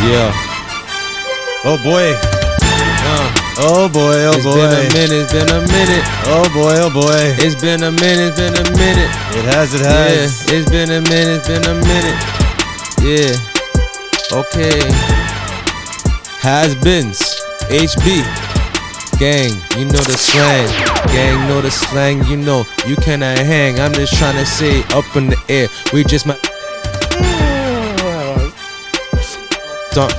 Yeah. Oh boy. Oh boy, oh It's boy. It's been a minute. Oh boy, oh boy. It's been a minute, It has. Yeah, it's been a minute. Yeah. Okay. Has-beens. HB. Gang, you know the slang. Gang, know the slang. You know, you cannot hang. I'm just trying to say up in the air. We just might. Don't.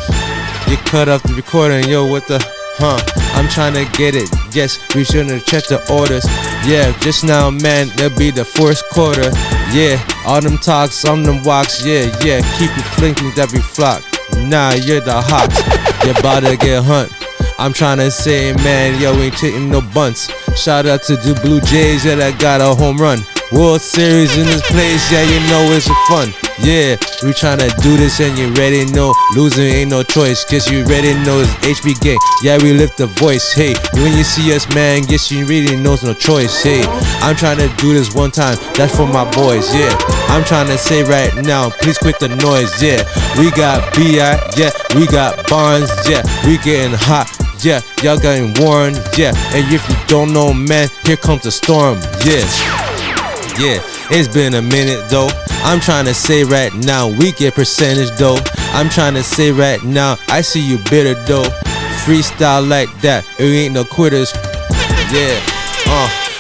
You cut off the recording, yo, what the. I'm trying to get it. Yes, we shouldn't have checked the orders. Yeah, just now, man, that'll be the first quarter. Yeah, all them talks, on them walks. Yeah, keep it flinking that we flock. Nah, you're the Hawks. You're about to get hunt. I'm trying to say, man, yo, ain't taking no bunts. Shout out to the Blue Jays, yeah, that got a home run. World Series in this place, yeah, you know it's fun. Yeah, we tryna do this and you already know losing ain't no choice, cause you already know it's HB gang. Yeah, we lift the voice, hey. When you see us, man, guess you really knows no choice, hey. I'm tryna do this one time, that's for my boys, yeah. I'm tryna say right now, please quit the noise, yeah. We got B.I., yeah, we got Bonds, yeah. We getting hot, yeah, y'all getting warned, yeah. And if you don't know, man, here comes the storm, yeah. Yeah, it's been a minute though. I'm trying to say right now, we get percentage though. I'm trying to say right now, I see you bitter though. Freestyle like that, it ain't no quitters. Yeah,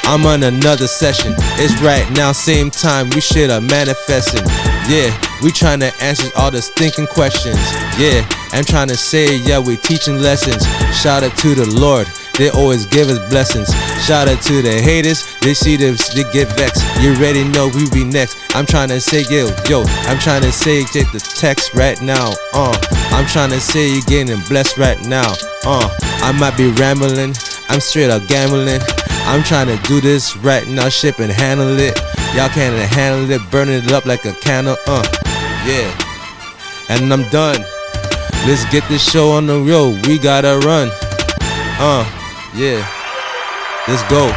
I'm on another session. It's right now, same time, we shit are manifesting. Yeah, we trying to answer all the stinking questions. Yeah, I'm trying to say, yeah, we teaching lessons. Shout out to the Lord, they always give us blessings. Shout out to the haters, they see them, they get vexed. You already know we be next. I'm trying to say, yo, I'm trying to say, take the text right now. I'm trying to say you're getting blessed right now. I might be rambling, I'm straight up gambling. I'm trying to do this right now, ship and handle it. Y'all can't handle it, burning it up like a candle. Yeah, and I'm done. Let's get this show on the road. We gotta run. Yeah. Let's go.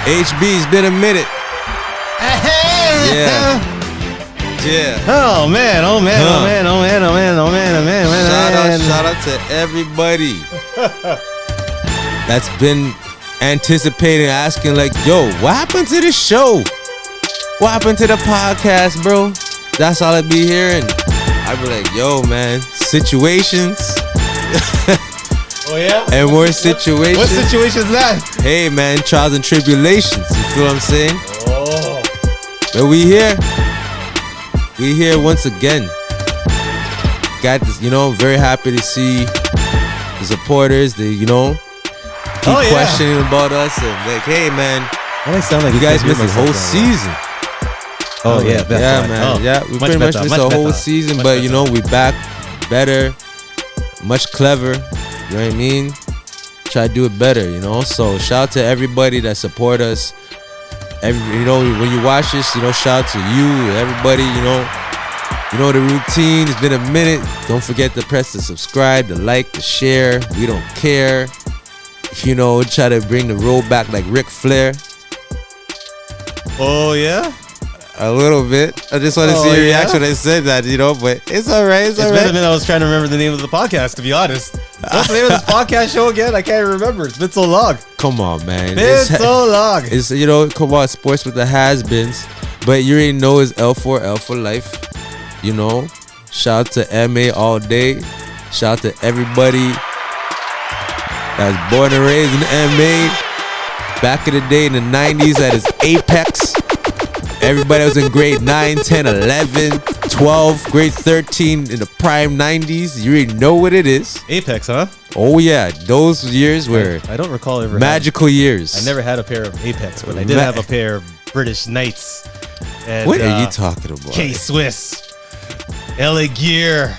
HB's been a minute. Yeah. Oh man. Shout out to everybody that's been anticipating, asking like, yo, what happened to the show? What happened to the podcast, bro? That's all I be hearing. I be like, yo, man, situations. Oh yeah? And more situations. What situation is that? Hey man, trials and tribulations. You feel what I'm saying? Oh. But we here. We here once again. Got this, very happy to see the supporters, keep questioning about us and like, hey man, I sound like you guys missed the whole season. Oh yeah, yeah, man. Yeah, we pretty much missed the whole season, but we back better, much clever. You know what I mean? Try to do it better, So shout out to everybody that support us. When you watch this, shout out to you, everybody, the routine. It's been a minute. Don't forget to press the subscribe, the like, the share. We don't care. Try to bring the roll back like Ric Flair. Oh yeah? A little bit. I just want to see your reaction when I said that, but it's all right. It's all right. It's been a minute. I was trying to remember the name of the podcast, to be honest. What's the name of this podcast show again? I can't remember. It's been so long. Come on, man. It's so long. It's, come on, sports with the has-beens. But you already know it's L for life. Shout out to MA all day. Shout out to everybody that's born and raised in MA. Back in the day in the 90s at its apex. Everybody was in grade 9, 10, 11, 12, grade 13 in the prime 90s. You already know what it is. Apex, huh? Oh, yeah. Those years were I don't recall ever magical years. I never had a pair of Apex, but I did have a pair of British Knights. And, what are you talking about? K-Swiss. LA Gear.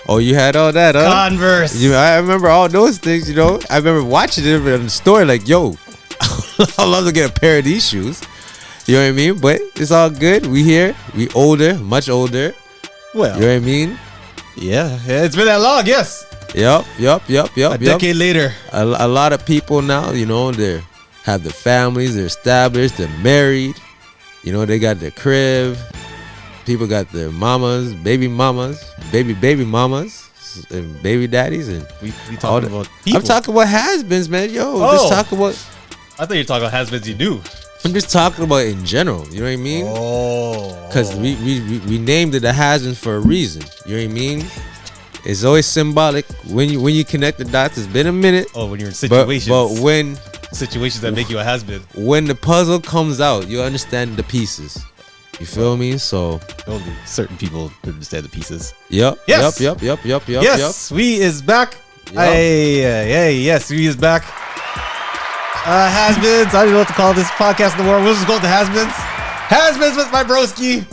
Oh, you had all that, huh? Converse. I remember all those things, I remember watching it in the store like, yo, I'd love to get a pair of these shoes. You know what I mean? But it's all good. We here. We older, much older. Well, you know what I mean? Yeah, it's been that long, yes. Yep. A decade later. A lot of people now, they have their families, they're established, they're married. They got their crib. People got their mamas, baby mamas. mamas and baby daddies and We talking about people. I'm talking about has-beens, man. Yo, Oh. just talking about. I thought you were talking about has-beens you knew. I'm just talking about in general. You know what I mean? Oh. Because we named it the has-beens for a reason. You know what I mean? It's always symbolic when you connect the dots. It's been a minute. Oh, when you're in But situations. when Situations that make you a has-been. when the puzzle comes out, you understand the pieces. You feel me? So Only certain people understand the pieces. yep, Yes. yep. Yes, we is back. Yup. Hey, yes, we is back. Has-beens. I don't know what to call this podcast in the world. We'll just go with the has-beens. Has-beens with my broski.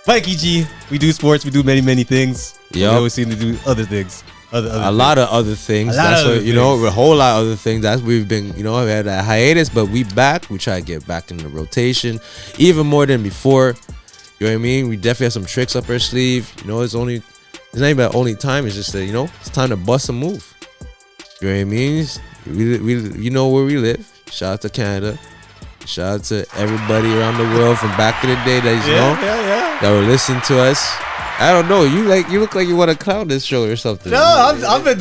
Mikey G. We do sports. We do many, many things. Yup. We always seem to do other things. Other A lot of other things. A lot That's of what other you know. things. A whole lot of other things. That's we've been. You know, we had a hiatus, but we back. We try to get back in the rotation, even more than before. You know what I mean? We definitely have some tricks up our sleeve. You know, it's not even about only time. It's just that it's time to bust a move. You know what I mean? We you know where we live. Shout out to Canada. Shout out to everybody around the world from back in the day that Yeah. that were listening to us. I don't know. You look like you want to clown this show or something. No, I'm in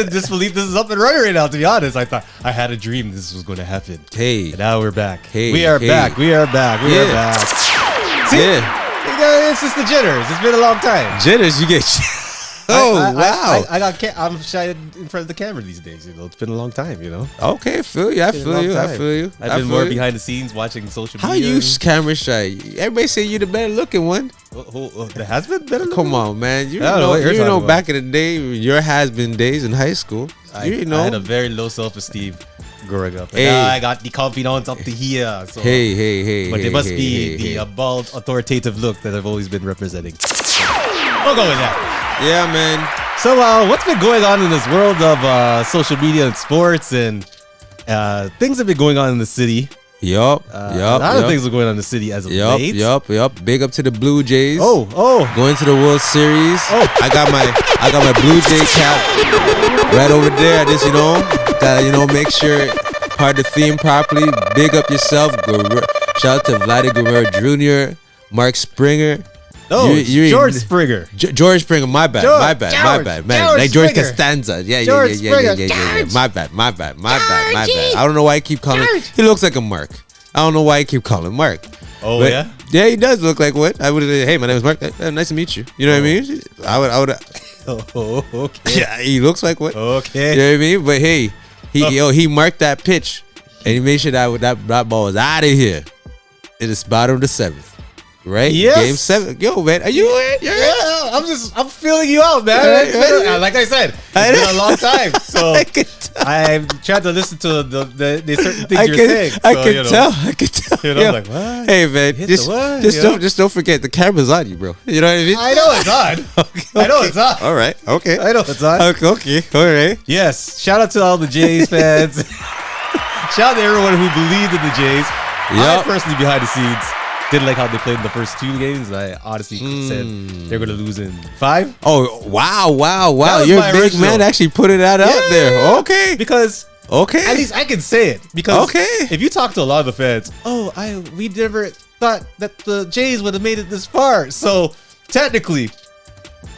disbelief. This is up and running right now. To be honest, I thought I had a dream this was going to happen. Hey, And now we're back. Hey, we are hey. back. We are back. We are back. See? yeah. It's just the jitters. It's been a long time. Jitters, you get. Oh wow. I'm shy in front of the camera these days. It's been a long time. Okay, feel you. I Been a feel long you. I time. feel you. I've I been feel more you. behind the scenes watching social How media. you camera shy? Everybody say you the better looking one. There has been better. Come on, man. You I don't know know, what you're you know talking back in the day, your has-been days in high school. I know. had a very low self-esteem growing up. And Hey. now I got the confidence up to here. So. Hey. But hey, it must hey, be hey, the hey. bald, authoritative look that I've always been representing. We'll go with that. Yeah, man. So, what's been going on in this world of social media and sports and things have been going on in the city? Yup. A lot of things are going on in the city as of late. Yup. Big up to the Blue Jays. Oh. Going to the World Series. Oh. I got my Blue Jay cap right over there. Just gotta make sure part the theme properly. Big up yourself. Shout out to Vladdy Guerrero Jr., Mark Springer. No, You- George Springer. George Springer, my bad, George, my bad, George man. Like George Springer. Costanza, yeah. George Springer. My bad. I don't know why I keep calling. He looks like a Mark. I don't know why I keep calling him Mark. Oh, But, yeah? yeah, he does look like what I would say. Hey, my name is Mark. Nice to meet you. You know what I mean? I would. Oh, okay. Yeah, he looks like what. Okay. You know what I mean? But hey, he marked that pitch, and he made sure that ball was out of here. It is bottom of the seventh. Right? Yes. Game 7. Yo, man, are you in? You're in? Yeah, I'm feeling you out, man. Yeah, It's been- yeah. like I said, I it's know. been a long time. So I can tell. I'm trying to listen to the certain things I you're can, saying. I So, can tell. I can tell. You know, Yo, like, what? Hey, man, Hit the just what? just You don't know? just don't forget the camera's on you, bro. You know what I mean? I know it's on. I know it's on. All right. Okay. I know it's on. Okay. All right. Yes. Shout out to all the Jays fans. Shout out to everyone who believed in the Jays. I Yup. personally, behind the scenes, didn't like how they played in the first 2 games. I honestly said they're going to lose in 5. Oh, wow. That was You're my a big original. man actually putting that out Yeah. there. Okay. Because Okay. at least I can say it. Because Okay. if you talk to a lot of the fans, we never thought that the Jays would have made it this far. So technically,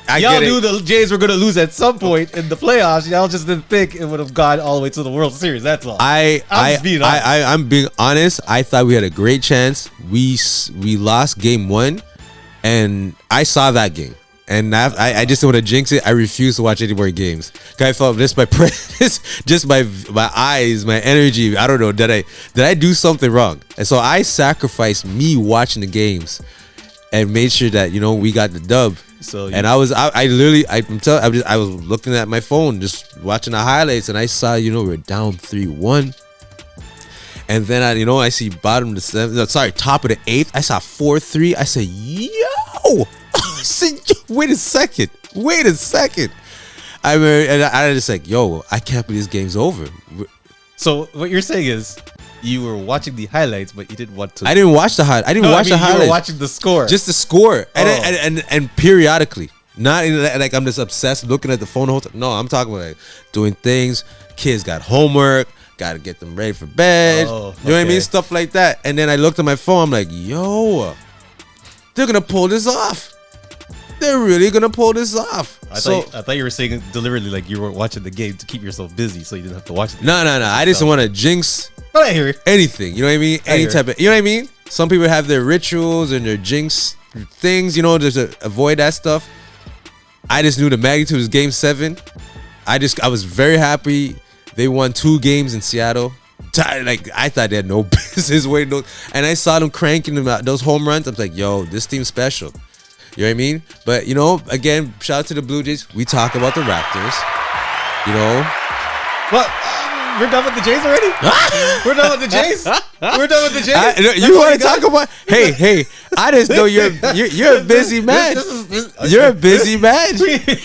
y'all get it. knew the Jays were going to lose at some point in the playoffs. Y'all just didn't think it would have gone all the way to the World Series. That's all. I'm just being honest. I'm being honest. I thought we had a great chance. We lost game 1, and I saw that game, and I just didn't want to jinx it. I refused to watch any more games. 'Cause I felt just my presence, just my eyes, my energy. I don't know. Did I do something wrong? And so I sacrificed me watching the games, and made sure that we got the dub. So And I was looking at my phone, just watching the highlights, and I saw, we're down 3-1. And then I see top of the 8th. I saw 4-3. I said, yo, I said, wait a second. I mean, and I just like, yo, I can't believe this game's over. So what you're saying is you were watching the highlights, but you didn't want to. I didn't watch the highlight. I didn't watch the You highlights. were watching the score. Just the score, Oh. and periodically, not like I'm just obsessed looking at the phone the whole time. No, I'm talking about like doing things. Kids got homework, got to get them ready for bed. Oh, You know what I okay. mean? Stuff like that. And then I looked at my phone. I'm like, yo, they're gonna pull this off. they're really gonna pull this off. I thought you were saying it deliberately, like you were watching the game to keep yourself busy, so you didn't have to watch it. No. I just want to jinx But I hear you. anything. You know what I mean? Any hear type of. You know what I mean? Some people have their rituals and their jinx things. You know, just to avoid that stuff. I just knew the magnitude was Game 7. I was very happy. They won 2 games in Seattle. Like, I thought they had no business waiting those, and I saw them cranking them out, those home runs. I'm like, yo, this team's special. You know what I mean? But you know, again, shout out to the Blue Jays. We talk about the Raptors. You know, What? We're done with the Jays already? We're done with the Jays? We're done with the Jays? you want to talk about? Hey! I just know you're a busy man. You're a busy man.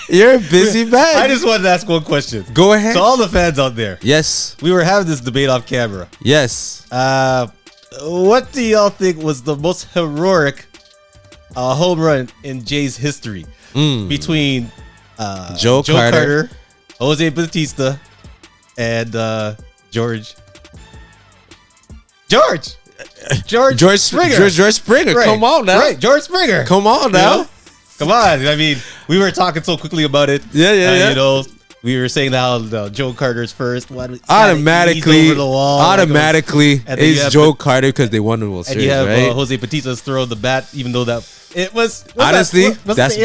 You're a busy man. I just wanted to ask one question. Go ahead. To all the fans out there, Yes. we were having this debate off camera. Yes. What do y'all think was the most heroic home run in Jays history between Joe Carter, Jose Bautista, and George Springer. George Springer. Right. Come on now. Right, George Springer. Come on now. You know? Come on. I mean, we were talking so quickly about it. Yeah. You know, we were saying how Joe Carter's first one Automatically, over the wall, it's have Joe Carter because they won the World and Series, you have right? Jose Bautista's throw the bat, even though that it was Honestly, was that's- the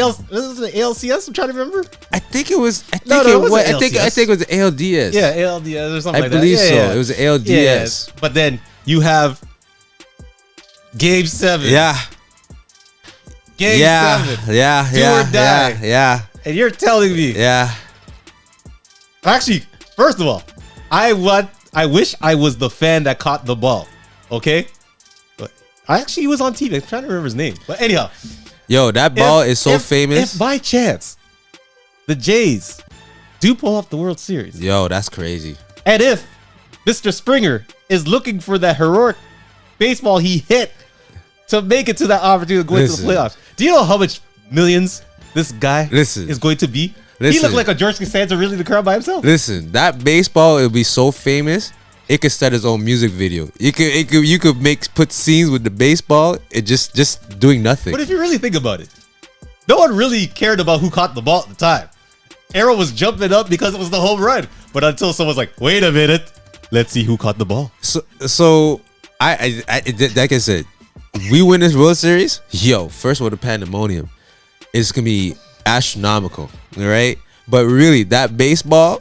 ALCS. I'm trying to remember. I think it was. I No, think it it was. wasn't I think LCS. it was ALDS. Yeah, ALDS or something I like that. believe so. Yeah. It was ALDS. Yeah. But then you have Game 7. Yeah. Game 7. Yeah. Do or die. Yeah. And you're telling me. Yeah. Actually, first of all, I wish I was the fan that caught the ball. Okay? But he was on TV. I'm trying to remember his name. But anyhow. Yo, that ball is so famous. If by chance the Jays do pull off the World Series, Yo, that's crazy. and if Mr. Springer is looking for that heroic baseball he hit to make it to that opportunity to go into the playoffs, do you know how much millions this guy is going to be? He looked like a George Costanza really the crowd by himself. Listen, that baseball, it'll be so famous. It could start its own music video. You could put scenes with the baseball. It just doing nothing. But if you really think about it, no one really cared about who caught the ball at the time. Arrow was jumping up because it was the home run. But until someone's like, wait a minute, let's see who caught the ball. So I like I said, we win this World Series. Yo, first of all, the pandemonium is gonna be astronomical. All right, but really, that baseball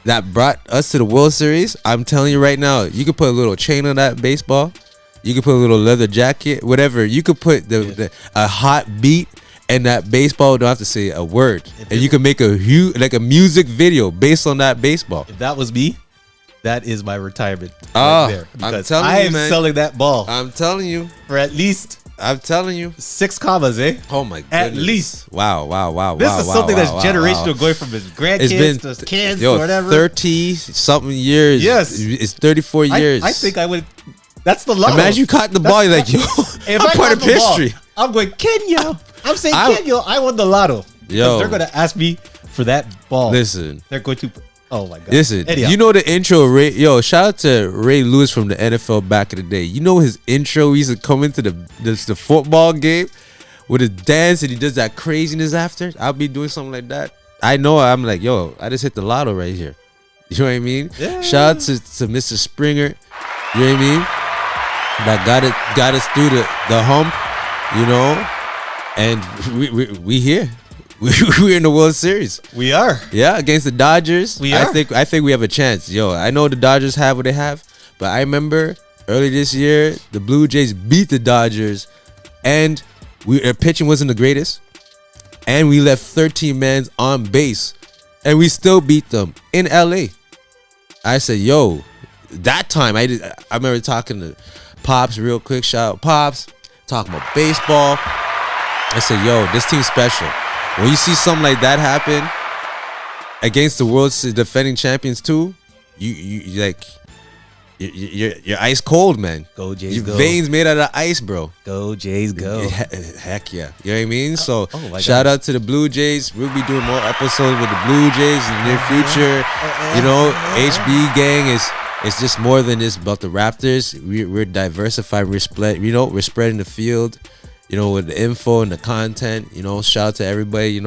that brought us to the World Series, I'm telling you right now, you could put a little chain on that baseball. You could put a little leather jacket, whatever. You could put a hot beat, and that baseball don't have to say a word. And you can make a music video based on that baseball. If that was me, that is my retirement Oh, right there. I'm Because telling I you, am man. selling that ball I'm telling you. for at least I'm telling you. 6 commas, eh? Oh my goodness. At least. Wow. This is something that's generational, going from his grandkids to his kids or whatever. 30 something years. Yes. It's 34 years. I think I would. That's the lotto. Imagine you caught the ball, you're like, yo, If I'm I part caught of the ball, history. I'm going Kenya. I'm saying I- Kenya. I won the lotto. Because Yo. they're going to ask me for that ball. Listen. They're going to. Oh my god. Listen, Anyhow. you know the intro, Ray. Yo, shout out to Ray Lewis from the NFL back in the day. You know his intro. He used to come into the football game with his dance, and he does that craziness after. I'll be doing something like that. I know. I'm like, yo, I just hit the lotto right here. You know what I mean? Yeah. Shout out to Mr. Springer. You know what I mean? That got us through the hump. You know, and we here. We're in the World Series. We are. Yeah, against the Dodgers. We are. I think we have a chance. Yo, I know the Dodgers have what they have, but I remember early this year the Blue Jays beat the Dodgers, and our pitching wasn't the greatest, and we left 13 men on base, and we still beat them in LA. I said, yo, that time I remember talking to Pops real quick. Shout out Pops, talking about baseball. I said, yo, this team's special. When you see something like that happen against the world's defending champions too, you're ice cold, man. Go Jays, Your go. veins made out of ice, bro. Go Jays, go. Heck yeah. You know what I mean? So my shout out to the Blue Jays. We'll be doing more episodes with the Blue Jays in the near future. You know, HB gang is just more than just about the Raptors. We're diversified. We're spreading the field. with the info and the content. Shout out to everybody,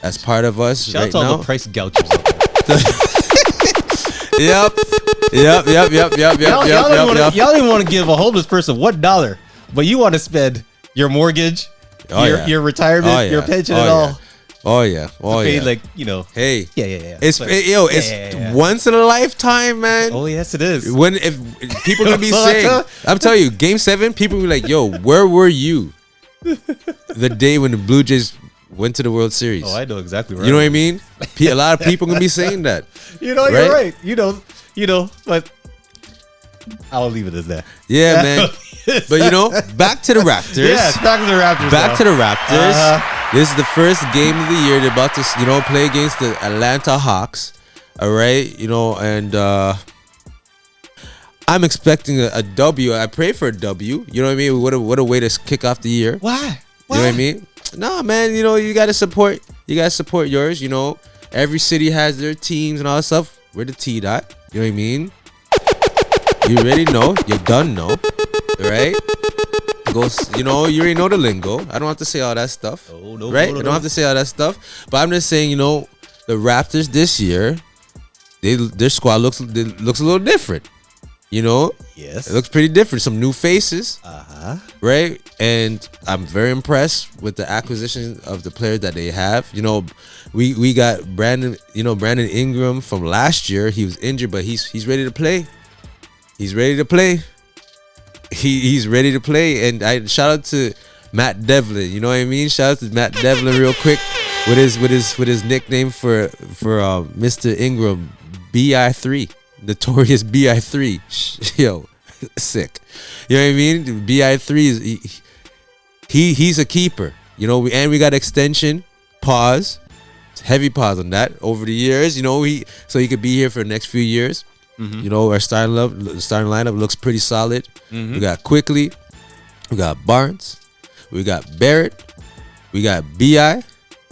that's part of us Shout right out to all now. the price gougers out there. Yep. Y'all didn't want to give a homeless person $1, but you want to spend your mortgage, your retirement, your pension, and all. Oh yeah. Pay Hey. Yeah. It's once in a lifetime, man. Oh yes, it is. If people gonna be saying, I'm telling you, Game 7, people will be like, "Yo, where were you the day when the Blue Jays went to the World Series?" Oh, I know exactly right. You know what I mean? A lot of people gonna be saying that. You're right. But I'll leave it as that. Yeah, man. But back to the Raptors. Yes, back to the Raptors. Back to the Raptors. This is the first game of the year. They're about to, play against the Atlanta Hawks. All right, and I'm expecting a W. I pray for a W. You know what I mean? What a way to kick off the year. Why? You know what I mean? No, man. You gotta support. You gotta support yours. Every city has their teams and all that stuff. We're the T dot. You know what I mean? You already know. You done know. Right? You already know the lingo. I don't have to say all that stuff. Right? I don't have to say all that stuff. But I'm just saying, the Raptors this year, their squad looks a little different. Yes. It looks pretty different. Some new faces. Right? And I'm very impressed with the acquisition of the players that they have. We got Brandon Ingram from last year. He was injured, but he's ready to play. He's ready to play. He's ready to play. And I shout out to Matt Devlin. You know what I mean? Shout out to Matt Devlin real quick with his nickname for Mr. Ingram, BI3. Notorious BI3. Yo, sick. You know what I mean? BI3 is he's a keeper. And we got extension. Pause. Heavy pause on that over the years. So he could be here for the next few years. Our starting lineup looks pretty solid. We got Quickly, we got Barnes, we got Barrett, we got BI,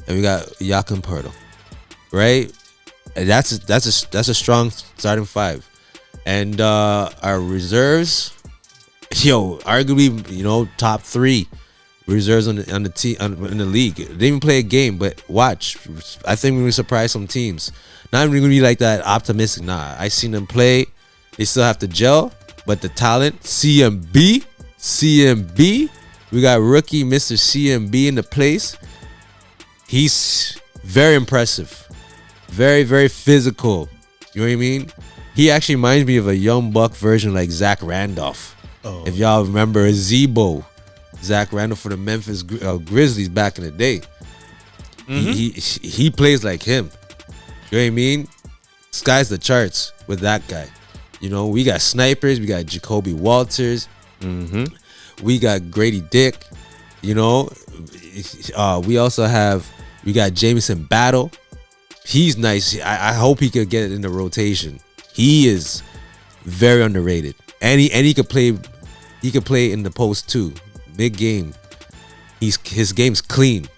and we got Yakin Pirtle. Right? And that's a strong starting five. And our reserves, arguably, top 3 reserves on the team in the league. They didn't even play a game, but watch. I think we're gonna surprise some teams. Not even gonna be like that optimistic. Nah, I seen them play. They still have to gel, but the talent, CMB, we got rookie Mr. CMB in the place. He's very impressive, very, very physical. You know what I mean? He actually reminds me of a young buck version like Zach Randolph. Oh. If y'all remember Zebo, Zach Randolph for the Memphis Grizzlies back in the day. He plays like him. You know what I mean? Sky's the charts with that guy. We got snipers. We got Jacoby Walters. We got Grady Dick. We also we got Jameson Battle. He's nice. I hope he could get in the rotation. He is very underrated. And he could play. He could play in the post too. Big game. His game's clean.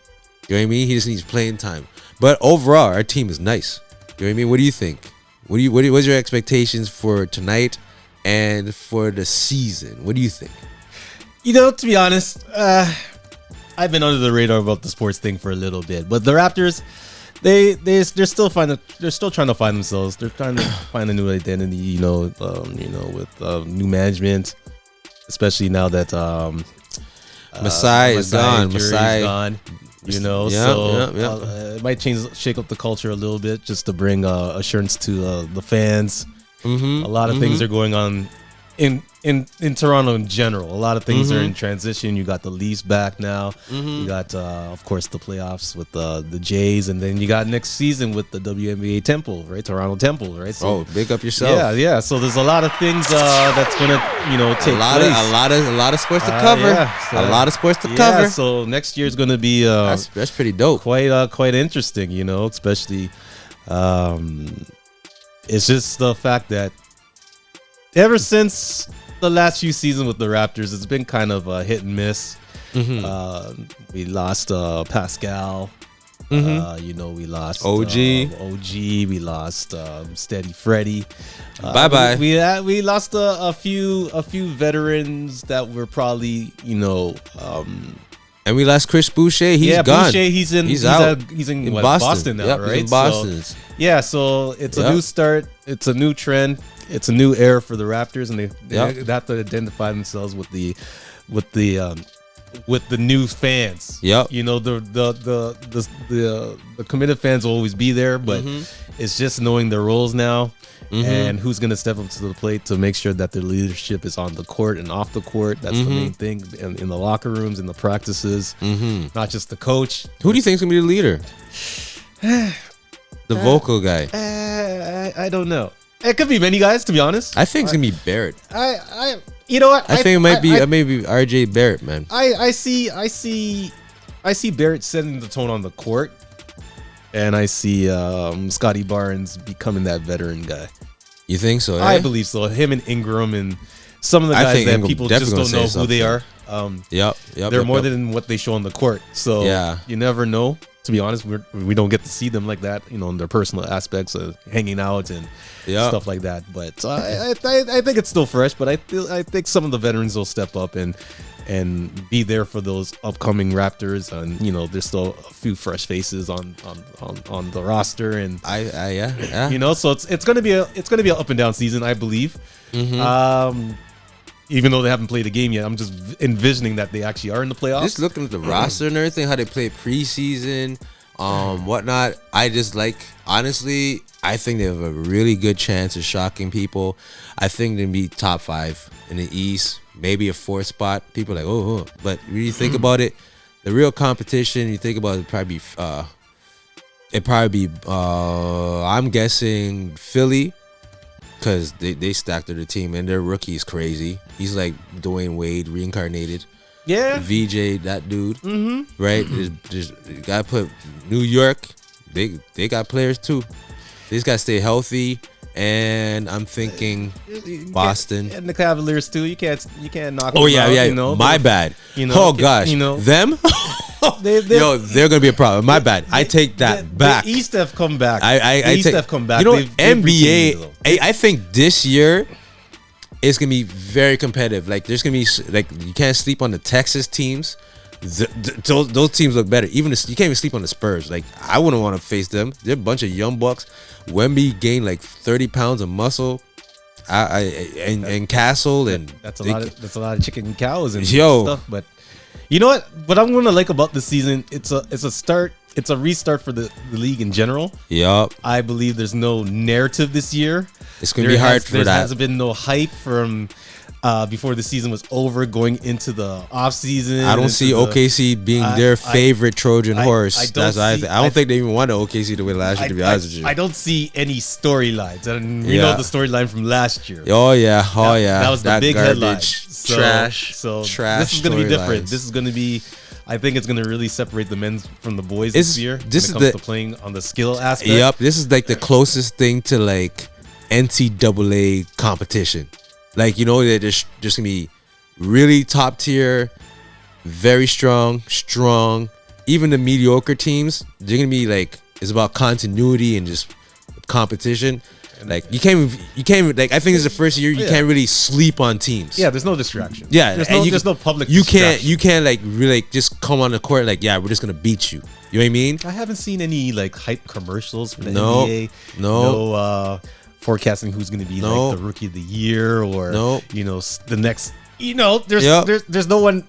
You know what I mean? He just needs playing time. But overall, our team is nice. You know what I mean? What do you think? What's your expectations for tonight and for the season? What do you think? To be honest, I've been under the radar about the sports thing for a little bit, but the Raptors, they're still trying to find themselves. They're trying to find a new identity. With new management, especially now that Masai is gone. Masai is gone. It might shake up the culture a little bit just to bring assurance to the fans. A lot of things are going on in Toronto in general. A lot of things are in transition. You got the Leafs back now. You got, of course, the playoffs with the Jays, and then you got next season with the WNBA Temple, right? Toronto Temple, right? So, big up yourself. Yeah. So there's a lot of things that's gonna, take place. A lot of sports to cover. A lot of sports to cover. So next year is gonna be that's pretty dope. Quite interesting, especially. It's just the fact that ever since the last few seasons with the Raptors, it's been kind of a hit and miss. We lost Pascal. We lost OG. We lost Steady Freddy. Bye bye. We lost a few veterans that were probably and we lost Chris Boucher. He's gone. Boucher, he's out. He's in Boston now, right? He's in Boston. So it's a new start. It's a new trend. It's a new era for the Raptors, and they have to identify themselves with the new fans. Yep. The committed fans will always be there, but it's just knowing their roles now. And who's going to step up to the plate to make sure that their leadership is on the court and off the court. That's the main thing. In the locker rooms, in the practices, not just the coach. Who do you think is going to be the leader? The vocal guy. I don't know. It could be many guys, to be honest. I think it's going to be Barrett. You know what? I think it might be RJ Barrett, man. I see Barrett setting the tone on the court. And I see Scotty Barnes becoming that veteran guy. You think so? I believe so. Him and Ingram and some of the guys that Ingram people just don't know who they are. They're more than what they show on the court. So you never know. To be honest, we don't get to see them like that, in their personal aspects of hanging out and stuff like that. But I think it's still fresh. But I think some of the veterans will step up and be there for those upcoming Raptors, and there's still a few fresh faces on the roster, and so it's gonna be an up and down season, I believe. Even though they haven't played a game yet, I'm just envisioning that they actually are in the playoffs. Just looking at the roster and everything, how they play preseason, whatnot. I just honestly, I think they have a really good chance of shocking people. I think they'll be top 5 in the East, maybe a 4th spot. People are like, but when you think about it, the real competition, you think about it, it'd probably be I'm guessing Philly, because they stacked their team and their rookie is crazy. He's like Dwayne Wade reincarnated. Yeah, VJ, that dude, right? There's gotta put New York. They got players too. They just gotta stay healthy. And I'm thinking Boston and the Cavaliers too. You can't knock. Oh yeah. My bad. Gosh, them. They're gonna be a problem. My bad. I take that back. The East have come back. Have come back. NBA. I think this year is gonna be very competitive. Like there's gonna be you can't sleep on the Texas teams. Those teams look better. Even you can't even sleep on the Spurs. Like I wouldn't want to face them. They're a bunch of young bucks. Wemby gained like 30 pounds of muscle. And Castle and that's a lot of chicken and cows and stuff. But you know what I'm gonna like about this season? It's a start. It's a restart for the league in general. Yup. I believe there's no narrative this year. It's gonna be hard for that. There hasn't been no hype from before the season was over, going into the off season. I don't see OKC being their favorite Trojan horse. I don't think they even wanted OKC to win last year, to be honest with you. I don't see any storylines. And we know the storyline from last year. Oh yeah. That was the big headline. Trash. This is going to be different. This is going to be, I think it's going to really separate the men from the boys this year when it comes to playing on the skill aspect. Yep. This is like the closest thing to like NCAA competition. Like, they're just gonna be really top tier, very strong. Even the mediocre teams, they're gonna be like, it's about continuity and just competition. Like you can't even like, I think it's the first year you can't really sleep on teams. Yeah, there's no distraction. Yeah, there's no public. You can't like really just come on the court like, we're just gonna beat you. You know what I mean? I haven't seen any like hype commercials from the NBA. No. Forecasting who's going to be like the rookie of the year or the next. There's no one.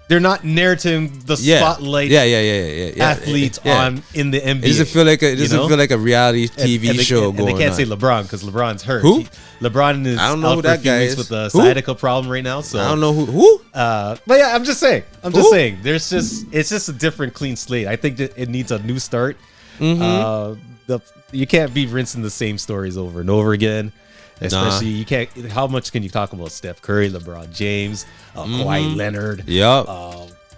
They're not narrating the spotlight. Athletes on in the NBA. It doesn't feel like a reality TV show going on. And they can't say LeBron because LeBron's hurt. Who? LeBron is I don't know who that guy is with a sciatica problem right now. So I don't know who. But yeah, I'm just saying. It's just a different clean slate. I think that it needs a new start. You can't be rinsing the same stories over and over again. Especially you can't. How much can you talk about Steph Curry, LeBron James, Kawhi Leonard? Yep.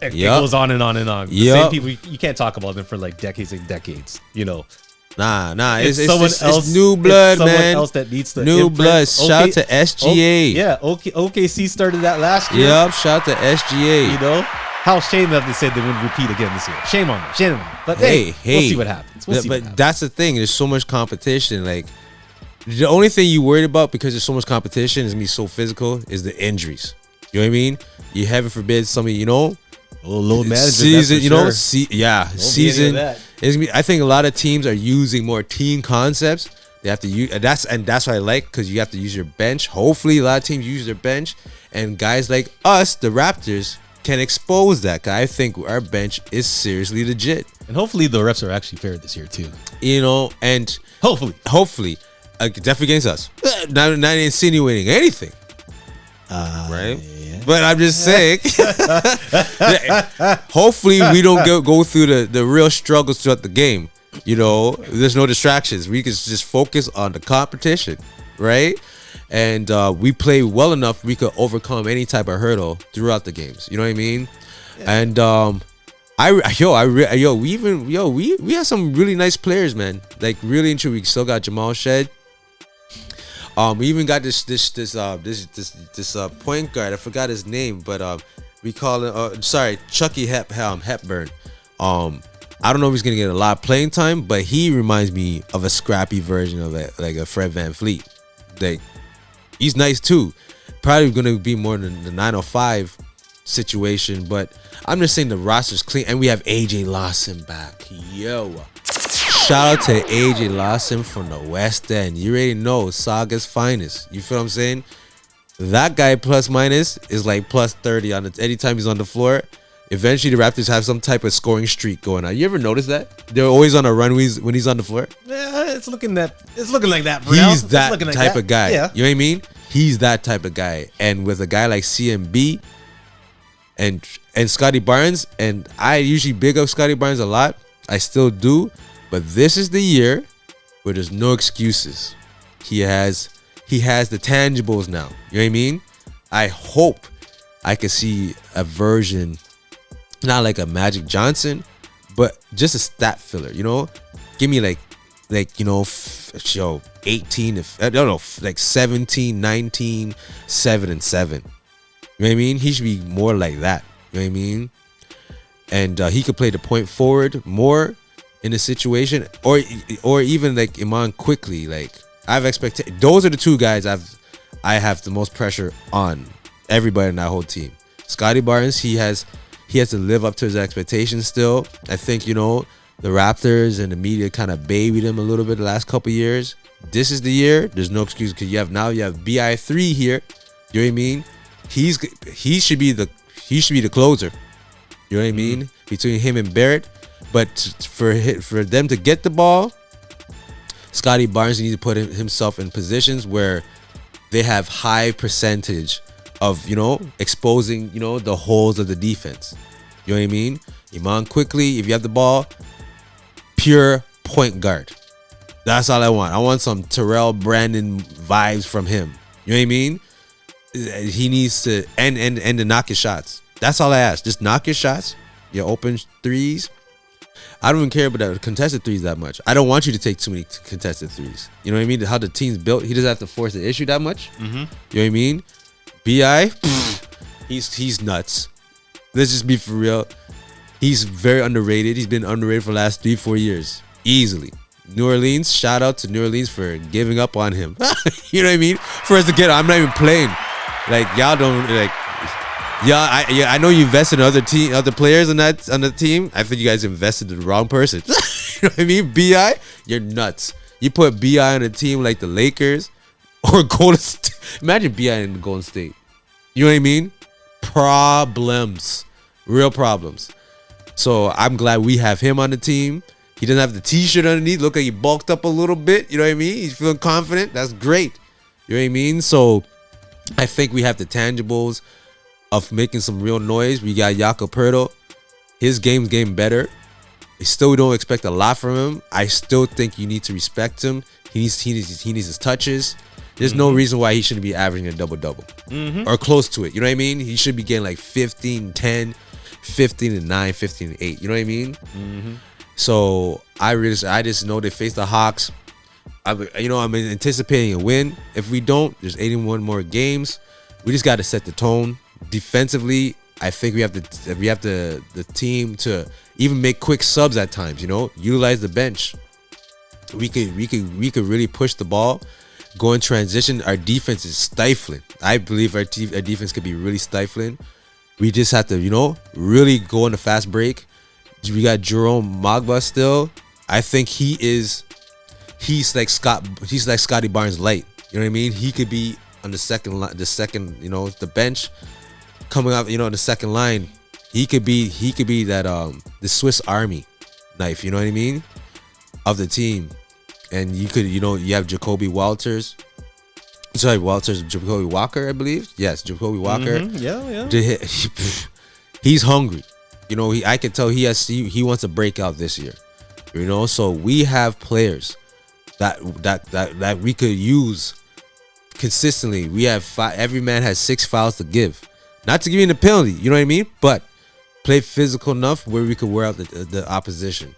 It goes on and on and on. The same people, you can't talk about them for like decades and decades. Nah. It's new blood, man. Someone else that needs to new blood. Shout to SGA. OKC started that last year. Yep. Shout to SGA. how shame that they said they wouldn't repeat again this year. Shame on them. Shame on them. But hey, we'll see what happens. But that's the thing. There's so much competition. Like, the only thing you worried about because there's so much competition is me so physical is the injuries. You know what I mean? You heaven forbid somebody, you know, a little load management season, you know, sure. Season. I think a lot of teams are using more team concepts. They have to use that's what I like, because you have to use your bench. Hopefully, a lot of teams use their bench, and guys like us, the Raptors, can expose that. I think our bench is seriously legit, and hopefully the refs are actually fair this year too. You know, and hopefully, definitely against us. Not insinuating anything, right? Yeah. But I'm just saying, hopefully we don't go through the real struggles throughout the game. You know, there's no distractions. We can just focus on the competition, right? And we play well enough, we could overcome any type of hurdle throughout the games. You know what I mean? Yeah. And we have some really nice players, man. Like, really and truly, we still got Jamal Shed. We even got this point guard. I forgot his name, but we call it Chucky Hepburn. I don't know if he's gonna get a lot of playing time, but he reminds me of a scrappy version of like a Fred VanVleet. Like, he's nice too. Probably gonna be more than the 905 situation, but I'm just saying the roster's clean, and we have AJ Lawson back. Yo, shout out to AJ Lawson from the West End. You already know, Saga's finest. You feel what I'm saying? That guy plus minus is like plus 30 on it anytime he's on the floor. Eventually, the Raptors have some type of scoring streak going on. You ever notice that? They're always on a run when he's on the floor. Yeah, it's looking like that. Bro. He's that type of guy. Yeah. You know what I mean? He's that type of guy. And with a guy like CMB and Scotty Barnes, and I usually big up Scotty Barnes a lot. I still do. But this is the year where there's no excuses. He has the tangibles now. You know what I mean? I hope I can see a version, not like a Magic Johnson, but just a stat filler, you know? Give me like 18, I don't know, like 17, 19, 7 and 7. You know what I mean? He should be more like that. You know what I mean? And he could play the point forward more in a situation, or even like Iman quickly. Like, I have expectations. Those are the two guys I have the most pressure on everybody in that whole team. Scotty Barnes, he has to live up to his expectations still. I think, you know, the Raptors and the media kind of babied him a little bit the last couple years. This is the year. There's no excuse, because you have BI3 here. You know what I mean? He should be the closer. You know what I mean? Between him and Barrett. But for them to get the ball, Scotty Barnes needs to put himself in positions where they have high percentage of, you know, exposing, you know, the holes of the defense. You know what I mean? Iman quickly, if you have the ball, pure point guard. That's all I want. I want some Terrell Brandon vibes from him. You know what I mean? He needs to and to knock his shots. That's all I ask. Just knock your shots, your open threes. I don't even care about the contested threes that much. I don't want you to take too many contested threes. You know what I mean? How the team's built, he doesn't have to force the issue that much. Mm-hmm. You know what I mean? BI, he's nuts. Let's just be for real. He's very underrated. He's been underrated for the last 3-4 years. Easily. New Orleans, shout out to New Orleans for giving up on him. You know what I mean? For us to get him, I'm not even playing. Like, y'all don't, like, I know you invested in other players on the team. I think you guys invested in the wrong person. You know what I mean? BI, you're nuts. You put BI on a team like the Lakers or Golden State. Imagine BI in the Golden State. You know what I mean? Problems. Real problems. So I'm glad we have him on the team. He doesn't have the t-shirt underneath. Look like he bulked up a little bit. You know what I mean? He's feeling confident. That's great. You know what I mean? So I think we have the tangibles of making some real noise. We got Jakob Poeltl. His game's getting better. We still don't expect a lot from him. I still think you need to respect him. He needs his touches. There's no reason why he shouldn't be averaging a double-double. Or close to it. You know what I mean? He should be getting like 15-10, 15-9, 15-8. You know what I mean? So I just know they face the Hawks. I'm anticipating a win. If we don't, there's 81 more games. We just got to set the tone. Defensively, I think we have the team to even make quick subs at times. You know, utilize the bench. We could really push the ball, go in transition. Our defense is stifling. I believe our defense could be really stifling. We just have to, you know, really go on the fast break. We got Jerome Magba still. I think he's like Scotty Barnes light. You know what I mean? He could be on the second, you know, the bench coming up, you know, the second line. He could be that the Swiss Army knife. You know what I mean? Of the team. And you could, you know, you have Jacoby Walker, I believe. Yes, Jacoby Walker. Yeah. He's hungry. You know, I can tell he wants to break out this year. You know, so we have players that we could use consistently. We have every man has 6 fouls to give. Not to give you the penalty, you know what I mean? But play physical enough where we could wear out the opposition.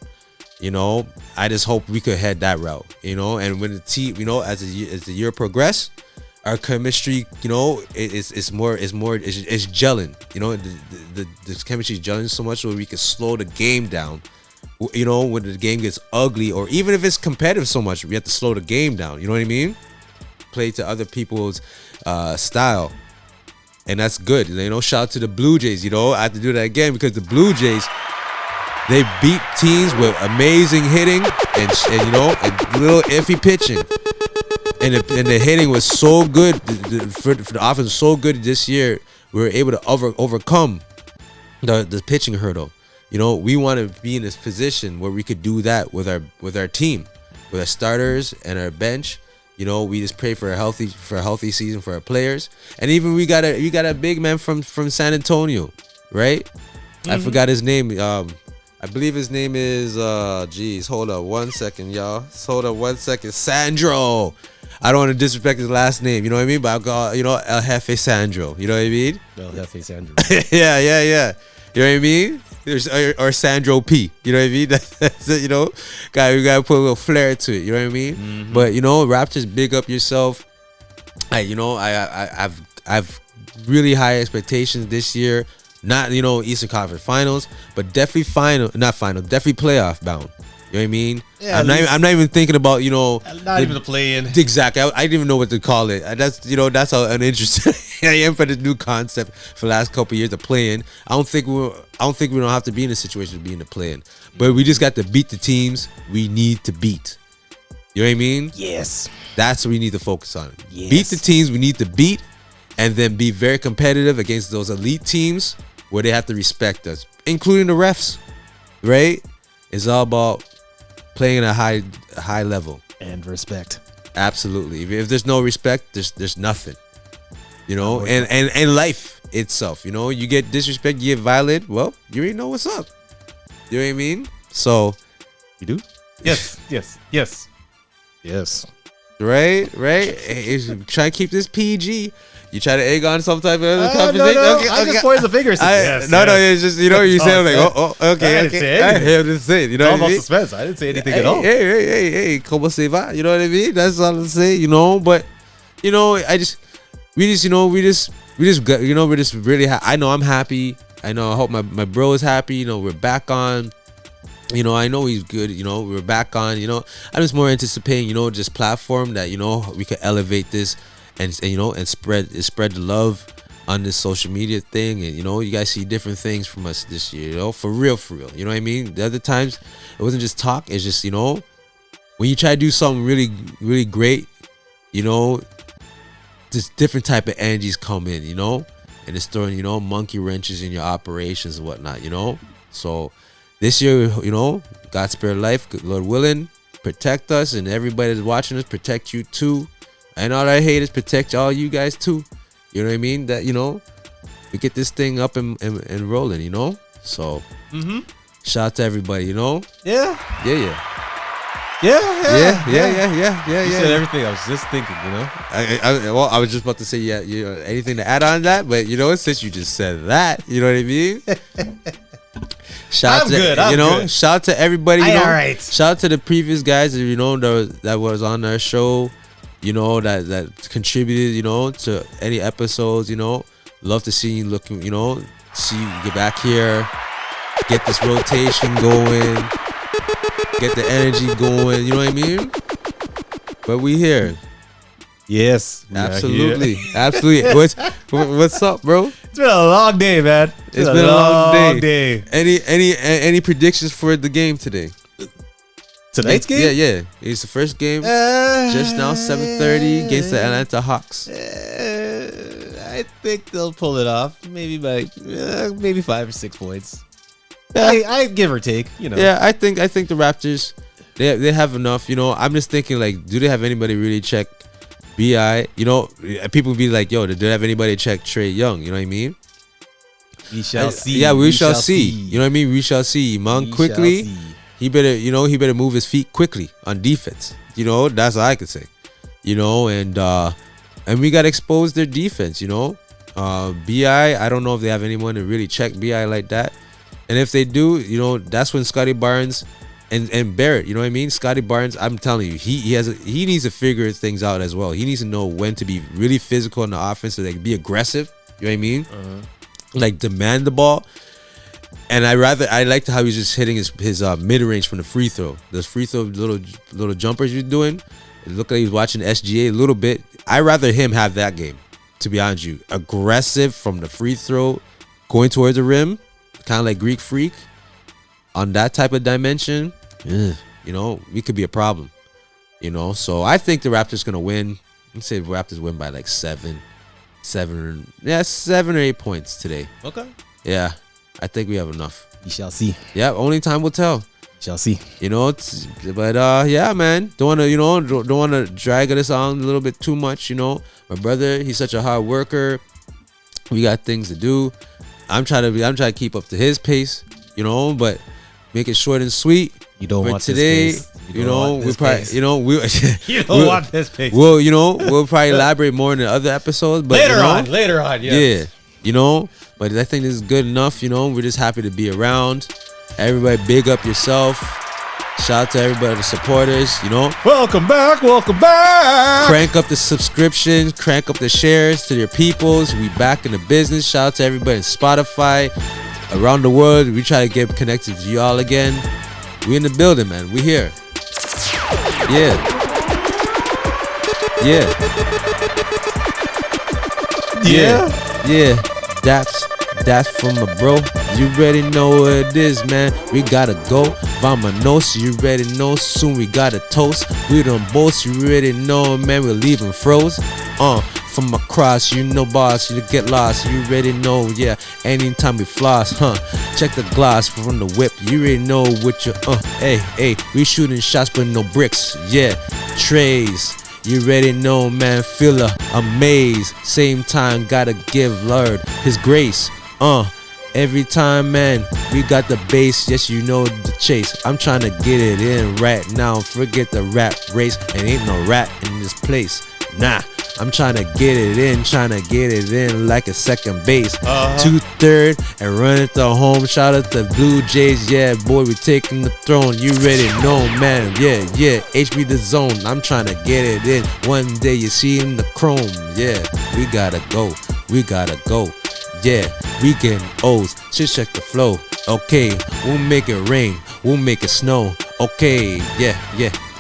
You know, I just hope we could head that route, you know, and when the team, you know, as the year progress, our chemistry, you know, it's gelling, you know, the chemistry is gelling so much where we can slow the game down, you know, when the game gets ugly, or even if it's competitive so much, we have to slow the game down, you know what I mean? Play to other people's style, and that's good, you know. Shout out to the Blue Jays, you know, I have to do that again because the Blue Jays, they beat teams with amazing hitting and you know, and little iffy pitching, and the hitting was so good. For the offense was so good this year. We were able to overcome the pitching hurdle. You know, we want to be in this position where we could do that with our team, with our starters and our bench. You know, we just pray for a healthy season for our players, and even we got a big man from San Antonio, right? I forgot his name. I believe his name is hold up 1 second, y'all. Hold up 1 second. Sandro. I don't want to disrespect his last name, you know what I mean? But I'll go, you know, El Jefe Sandro. You know what I mean? El Jefe Sandro. yeah. You know what I mean? Or Sandro P. You know what I mean? That's it, you know? We gotta put a little flair to it, you know what I mean? Mm-hmm. But you know, Raptors, big up yourself. I've really high expectations this year. Not, you know, Eastern Conference Finals, but definitely definitely playoff bound. You know what I mean? Yeah, I'm not even thinking about, you know, not even the play-in. Exactly. I didn't even know what to call it. That's, you know, that's how uninterested I am for the new concept for the last couple of years, the play-in. I don't think we don't have to be in a situation to be in the play-in, but we just got to beat the teams we need to beat. You know what I mean? Yes. That's what we need to focus on. Yes. Beat the teams we need to beat, and then be very competitive against those elite teams where they have to respect us, including the refs, right? It's all about playing at a high level and respect. Absolutely. If there's no respect, there's nothing, you know. And life itself, you know, you get disrespect, you get violated. Well, you already know what's up. You know what I mean? So, you do? Yes. Right. Try to keep this PG. You try to egg on some type of conversation. No. Okay. I just pointed the fingers. No, it's just, you know, you say like, okay. I didn't say anything. I didn't say it. You know what I mean? Suspense. I didn't say anything at all. Hey, como se va? You know what I mean? That's all I'm saying. You know, but you know, we're just really. I know I'm happy. I know. I hope my bro is happy. You know, we're back on. You know, I know he's good. You know, we're back on. You know, I'm just more anticipating. You know, just platform that, you know, we could elevate this. And you know, and spread the love on this social media thing, and you know, you guys see different things from us this year, you know, for real, you know what I mean? The other times it wasn't just talk, it's just, you know, when you try to do something really, really great, you know, just different type of energies come in, you know, and it's throwing, you know, monkey wrenches in your operations and whatnot, you know. So this year, you know, God spare life, Lord willing, protect us, and everybody that's watching us, protect you too. And all our haters, protect all you guys too. You know what I mean? That, you know, we get this thing up and rolling, you know? So, shout out to everybody, you know? Yeah. You said everything I was just thinking, you know? I was just about to say, yeah, you know, anything to add on that, but you know, since you just said that, you know what I mean? Shout out to everybody, you know? All right. Shout out to the previous guys, you know, that was on our show. You know, that contributed, you know, to any episodes, you know. Love to see you looking, you know, see, get back here, get this rotation going, get the energy going. You know what I mean? But we here. Yes, absolutely, absolutely. What's up, bro? It's been a long day, man. It's been a long day. Any predictions for the game today? Tonight's game? Yeah. It's the first game. Just now, 7:30 against the Atlanta Hawks. I think they'll pull it off. Maybe by maybe 5 or 6 points. I give or take. You know. Yeah, I think the Raptors, they have enough. You know, I'm just thinking like, do they have anybody really check BI? You know, people be like, yo, do they have anybody check Trae Young? You know what I mean? We shall see. Yeah, we shall see. You know what I mean? We shall see. Iman quickly. He better move his feet quickly on defense. You know, that's all I could say. You know, and we got to expose their defense. You know, BI. I don't know if they have anyone to really check BI like that. And if they do, you know, that's when Scotty Barnes and Barrett. You know what I mean? Scotty Barnes. I'm telling you, he needs to figure things out as well. He needs to know when to be really physical in the offense so they can be aggressive. You know what I mean? Like demand the ball. And I liked how he was just hitting his mid range from the free throw. Those free throw little jumpers you're doing. It looked like he was watching SGA a little bit. I'd rather him have that game, to be honest with you. Aggressive from the free throw, going towards the rim, kind of like Greek Freak. On that type of dimension, you know, we could be a problem. You know, so I think the Raptors gonna win. Let's say the Raptors win by like 7 or 8 points today. Okay. Yeah. I think we have enough. We shall see. Yeah, only time will tell. Shall see. You know, but yeah, man. Don't want to drag this on a little bit too much. You know, my brother, he's such a hard worker. We got things to do. I'm trying to keep up to his pace. You know, but make it short and sweet. You don't want today. This pace. You know, we probably. You know, we. You don't want this pace. Well, you know, we'll probably elaborate more in the other episodes. But later on. Yes. Yeah. You know. But I think this is good enough, you know. We're just happy to be around. Everybody, big up yourself. Shout out to everybody, the supporters, you know. Welcome back. Crank up the subscriptions, crank up the shares to your peoples. We back in the business. Shout out to everybody in Spotify, around the world. We try to get connected to y'all again. We in the building, man. We here. Yeah. That's from my bro. You already know what it is, man. We gotta go. Vamanos, you already know. Soon we gotta toast. We done boast. You already know, man. We're leaving froze. From across, you know, boss. You get lost. You already know, yeah. Anytime we floss, check the gloss from the whip. You already know what you. Hey. We shooting shots, but no bricks. Yeah, trays. You already know, man, feel amazed. Same time, gotta give Lord His grace. Every time, man, we got the bass. Yes, you know the chase. I'm trying to get it in right now. Forget the rap race. And ain't no rap in this place. Nah, I'm trying to get it in like a second base. 2/3 and run it to home. Shout out to Blue Jays. Yeah, boy, we taking the throne. You already know, man. Yeah. HB the zone. I'm trying to get it in. One day you see in the chrome. Yeah, we gotta go. Yeah, we getting O's. Just check the flow. Okay, we'll make it rain. We'll make it snow. Okay, yeah.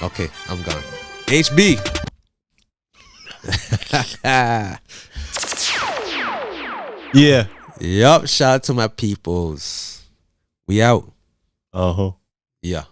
Okay, I'm gone. HB. Yeah. Yup. Shout out to my peoples. We out. Uh-huh. Yeah.